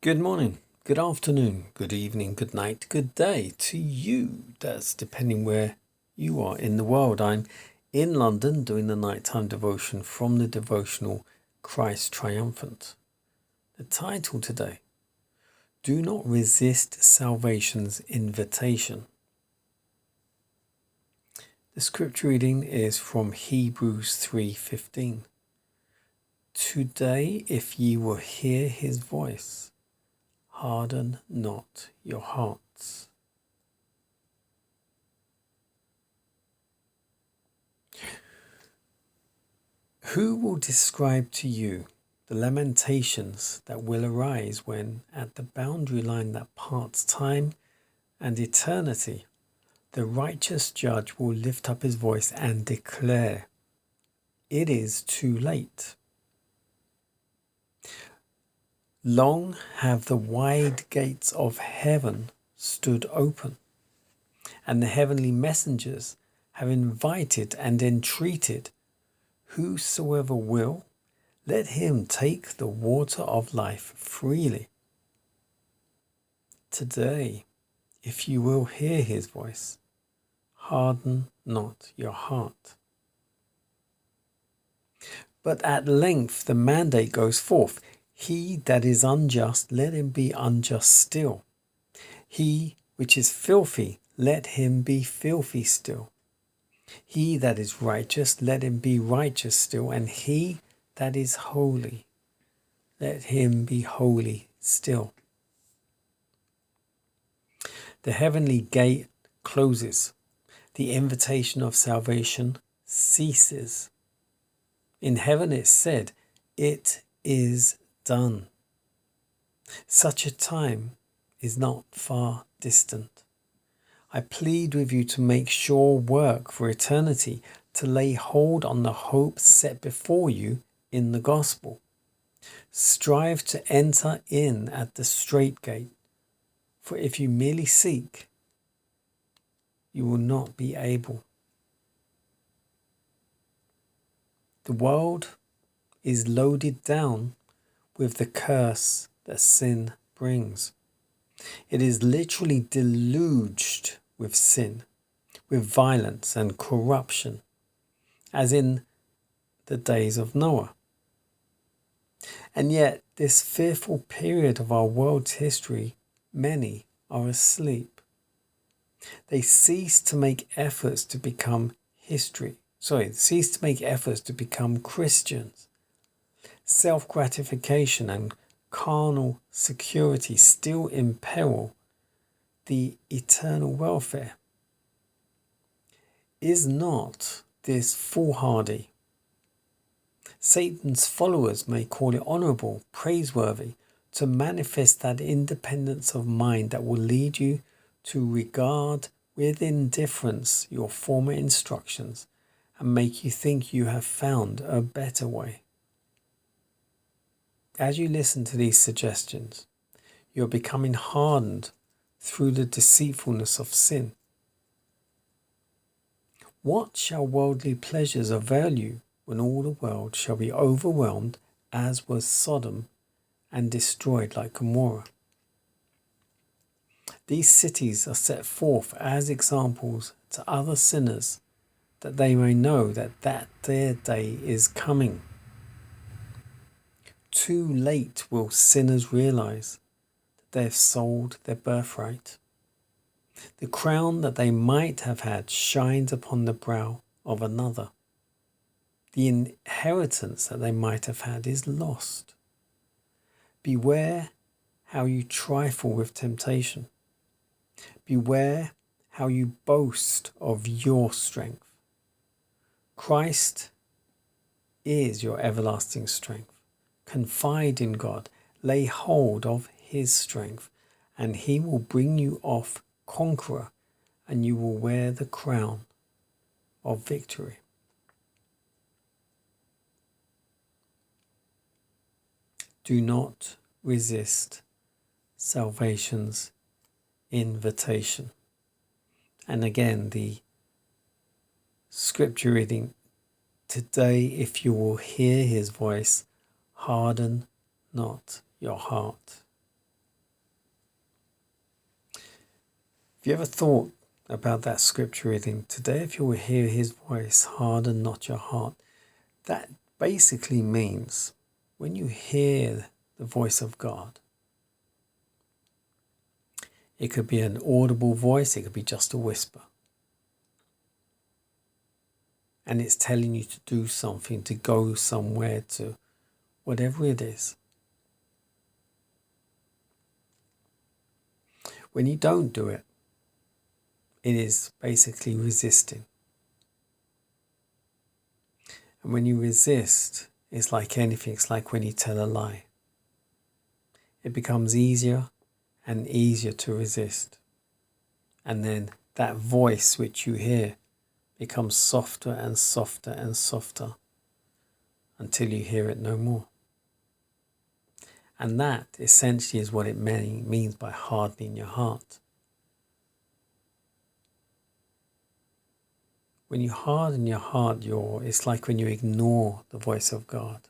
Good morning, good afternoon, good evening, good night, good day to you. That's depending where you are in the world. I'm in London doing the nighttime devotion from the devotional Christ Triumphant. The title today, Do Not Resist Salvation's Invitation. The scripture reading is from Hebrews 3:15. Today, if ye will hear his voice, harden not your hearts. Who will describe to you the lamentations that will arise when, at the boundary line that parts time and eternity, the righteous judge will lift up his voice and declare, "It is too late"? Long have the wide gates of heaven stood open, and the heavenly messengers have invited and entreated, "Whosoever will, let him take the water of life freely." Today, if you will hear his voice, harden not your heart. But at length the mandate goes forth. He that is unjust, let him be unjust still. He which is filthy, let him be filthy still. He that is righteous, let him be righteous still. And he that is holy, let him be holy still. The heavenly gate closes. The invitation of salvation ceases. In heaven it said, "It is done." Such a time is not far distant. I plead with you to make sure work for eternity, to lay hold on the hope set before you in the gospel. Strive to enter in at the strait gate, for if you merely seek, you will not be able. The world is loaded down with the curse that sin brings. It is literally deluged with sin, with violence and corruption, as in the days of Noah. And yet, this fearful period of our world's history, many are asleep. They cease to make efforts to become Christians. Self-gratification and carnal security still imperil the eternal welfare. Is not this foolhardy? Satan's followers may call it honourable, praiseworthy, to manifest that independence of mind that will lead you to regard with indifference your former instructions and make you think you have found a better way. As you listen to these suggestions, you are becoming hardened through the deceitfulness of sin. What shall worldly pleasures avail you when all the world shall be overwhelmed as was Sodom and destroyed like Gomorrah? These cities are set forth as examples to other sinners, that they may know that their day is coming. Too late will sinners realize that they have sold their birthright. The crown that they might have had shines upon the brow of another. The inheritance that they might have had is lost. Beware how you trifle with temptation. Beware how you boast of your strength. Christ is your everlasting strength. Confide in God, lay hold of his strength, and he will bring you off conqueror, and you will wear the crown of victory. Do not resist salvation's invitation. And again, the scripture reading, today, if you will hear his voice, harden not your heart. Have you ever thought about that scripture reading? Today, if you will hear his voice, harden not your heart. That basically means when you hear the voice of God, it could be an audible voice, it could be just a whisper. And it's telling you to do something, to go somewhere, to whatever it is. When you don't do it, it is basically resisting. And when you resist, it's like anything. It's like when you tell a lie. It becomes easier and easier to resist. And then that voice which you hear becomes softer and softer and softer until you hear it no more. And that essentially is what it means by hardening your heart. When you harden your heart, it's like when you ignore the voice of God.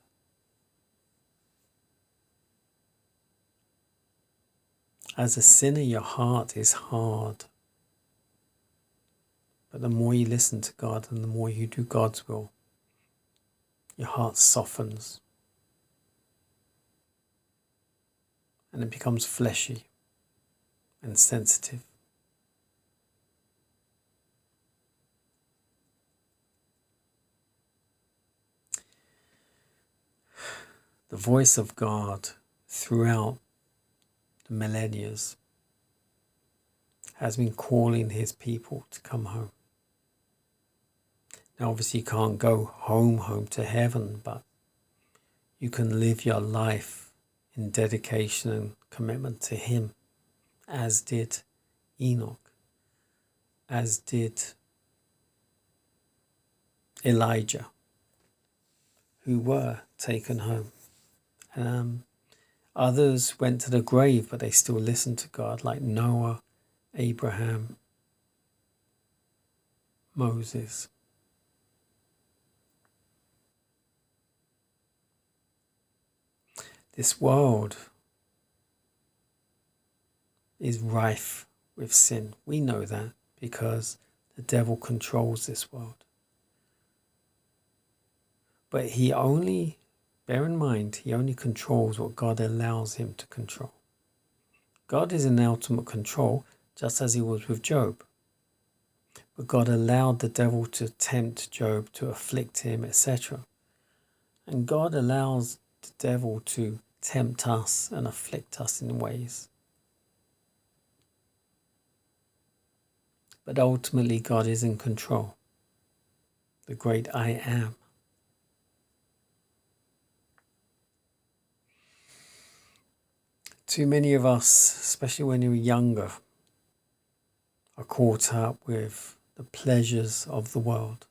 As a sinner, your heart is hard. But the more you listen to God and the more you do God's will, your heart softens. And it becomes fleshy and sensitive. The voice of God throughout the millennia has been calling his people to come home. Now obviously you can't go home to heaven, but you can live your life in dedication and commitment to him, as did Enoch, as did Elijah, who were taken home. Others went to the grave, but they still listened to God, like Noah, Abraham, Moses. This world is rife with sin. We know that because the devil controls this world. But bear in mind, he only controls what God allows him to control. God is in ultimate control, just as he was with Job. But God allowed the devil to tempt Job, to afflict him, etc. And God allows the devil to tempt us and afflict us in ways. But ultimately, God is in control. The great I am. Too many of us, especially when you're younger, are caught up with the pleasures of the world.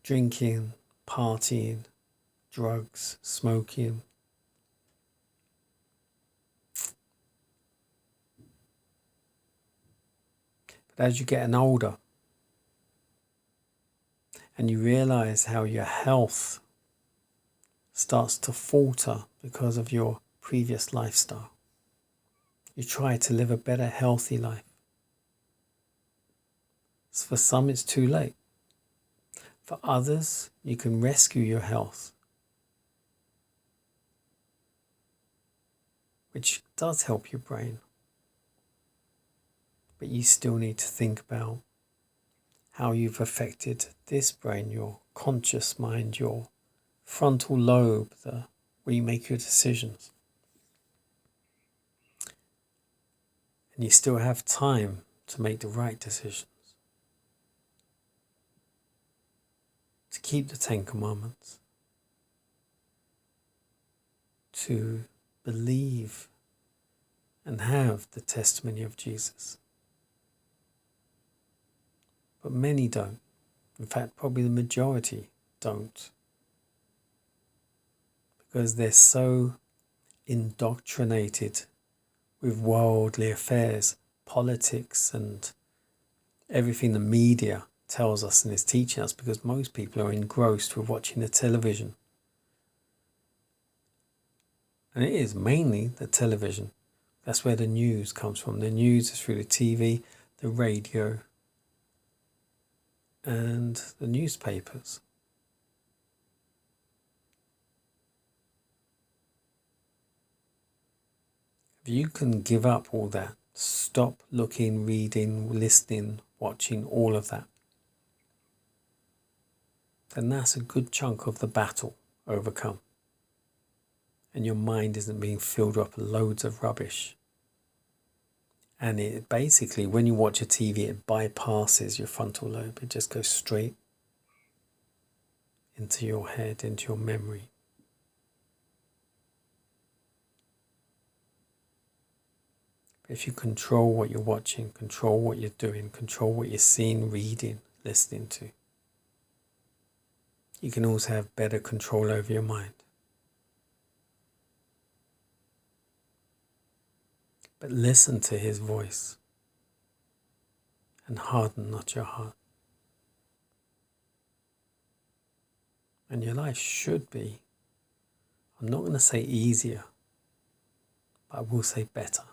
Drinking, partying, drugs, smoking. But as you get older and you realize how your health starts to falter because of your previous lifestyle, you try to live a better, healthy life. For some, it's too late. For others, you can rescue your health, which does help your brain. But you still need to think about how you've affected this brain, your conscious mind, your frontal lobe, where you make your decisions. And you still have time to make the right decisions. To keep the 10 Commandments. To believe and have the testimony of Jesus. But many don't. In fact, probably the majority don't. Because they're so indoctrinated with worldly affairs, politics, and everything the media tells us and is teaching us, because most people are engrossed with watching the television. And it is mainly the television, That's where the news comes from. The news is through the TV, the radio, and the newspapers. If you can give up all that, stop looking, reading, listening, watching, all of that, then that's a good chunk of the battle overcome. And your mind isn't being filled up with loads of rubbish. And it basically, when you watch a TV, it bypasses your frontal lobe. It just goes straight into your head, into your memory. If you control what you're watching, control what you're doing, control what you're seeing, reading, listening to, you can also have better control over your mind. But listen to his voice and harden not your heart. And your life should be, I'm not going to say easier, but I will say better.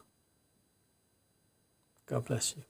God bless you.